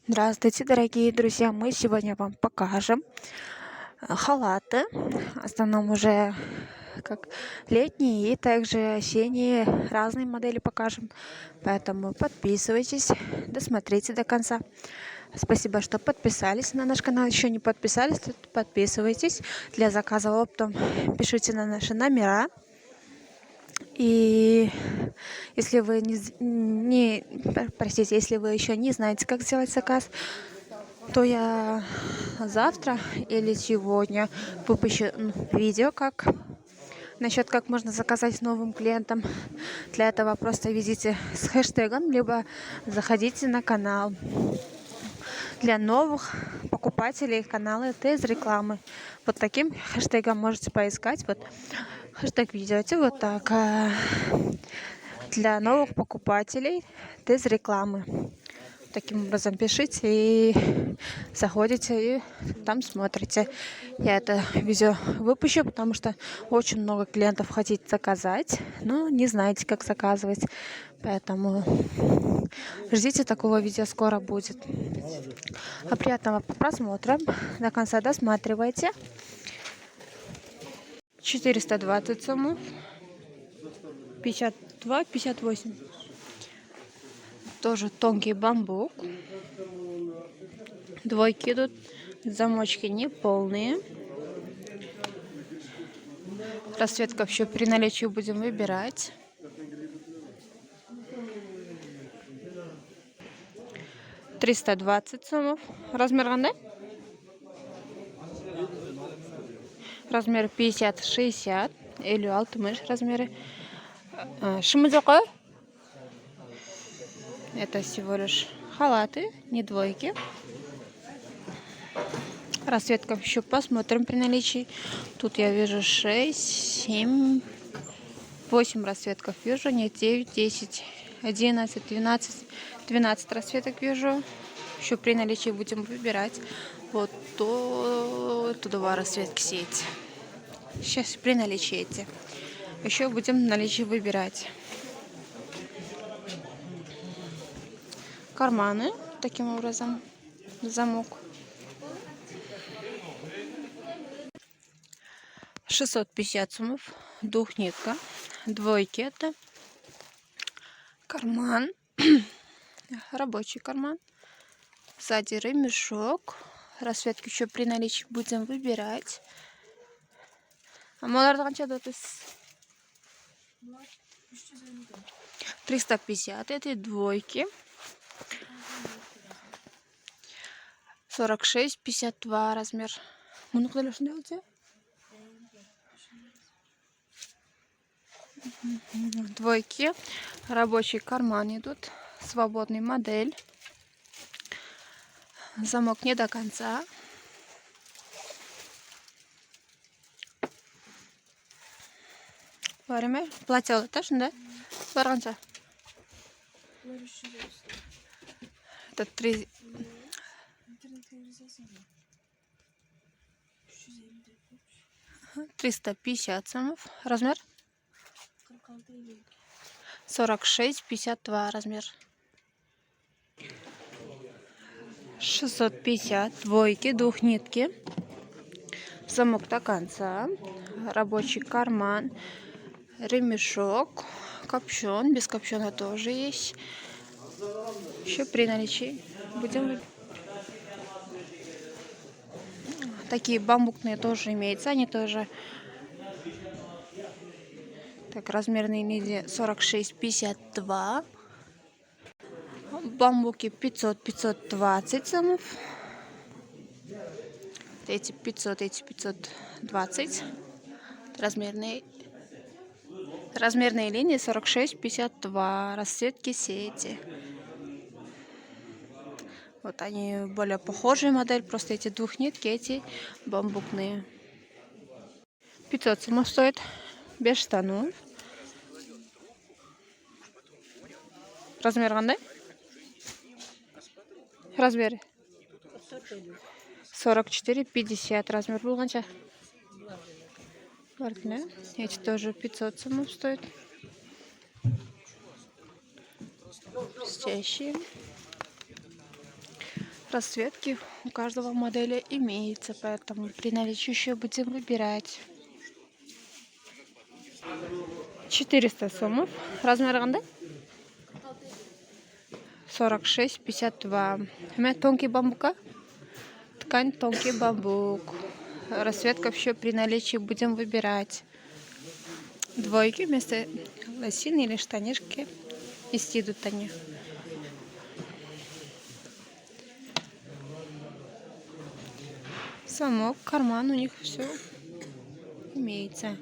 Здравствуйте, дорогие друзья! Мы сегодня вам покажем халаты. В основном уже как летние и также осенние. Разные модели покажем. Поэтому подписывайтесь, досмотрите до конца. Спасибо, что подписались на наш канал. Еще не подписались, то подписывайтесь. Для заказа оптом пишите на наши номера. И если вы если вы еще не знаете, как сделать заказ, то я завтра или сегодня выпущу видео, как можно заказать новым клиентам. Для этого просто введите с хэштегом, либо заходите на канал. Для новых покупателей канала ТС рекламы. Вот таким хэштегом можете поискать. Вот хэштег ведете вот так. Для новых покупателей ТС рекламы. Таким образом пишите и заходите и там смотрите. Я это видео выпущу, потому что очень много клиентов хотите заказать, но не знаете, как заказывать. Поэтому ждите, такого видео скоро будет. Приятного просмотра. До конца досматривайте. 420 сомов. 52, 58. Тоже тонкий бамбук. Двойки идут. Замочки не полные. Расцветка еще при наличии будем выбирать. $320 сомов. Размер андай? Размер 50-60. Или 60 размеры. Шимудзока. Это всего лишь халаты, не двойки. Расцветка еще посмотрим при наличии. Тут я вижу 6, 7, 8 расцветков вижу. Нет, 9, 10, 11, 12 расцветок вижу. Еще при наличии будем выбирать. Вот тут 2 расцветки сети. Сейчас при наличии эти. Еще будем в наличии выбирать. Карманы таким образом. Замок. 650 сомов. Двухнитка. Двойки это. Карман. Рабочий карман. Сзади ремешок. Расцветки еще при наличии будем выбирать. А молодой канча датыс? 350. Это двойки. 46, 52 размер. Bunu kadar şunu alacağım. Двойки. Рабочий карман идут. Свободный модель. Замок не до конца. Время. Платила тоже, да? Баранца. Это 3. 350 сомов. Размер? 46, 52 размер. 650. Двойки, двухнитки. Замок до конца. Рабочий карман. Ремешок. Капюшон. Без капюшона тоже есть. Еще при наличии будем. Такие бамбукные тоже имеются. Они тоже. Так, размерные линии 46-52. Бамбуки 500-520 сомов. Эти 500, эти 520. Размерные линии 46-52. Расцветки сети. Вот они более похожие модель. Просто эти двухнитки, эти бамбукные. 500 сомов стоит. Без штанов. Размер андай? Размер 44-50 размер болғанша. Эти тоже 500 сомов стоят. Блестящие. расцветки у каждого модели имеется, поэтому при наличии еще будем выбирать. 400 сомов. Размер қандай? 46-52. Тонкий бамбука? Ткань тонкий бамбук. Расцветка еще при наличии будем выбирать. Двойки вместо лосины или штанишки. Вести идут они. Замок, карман у них все имеется.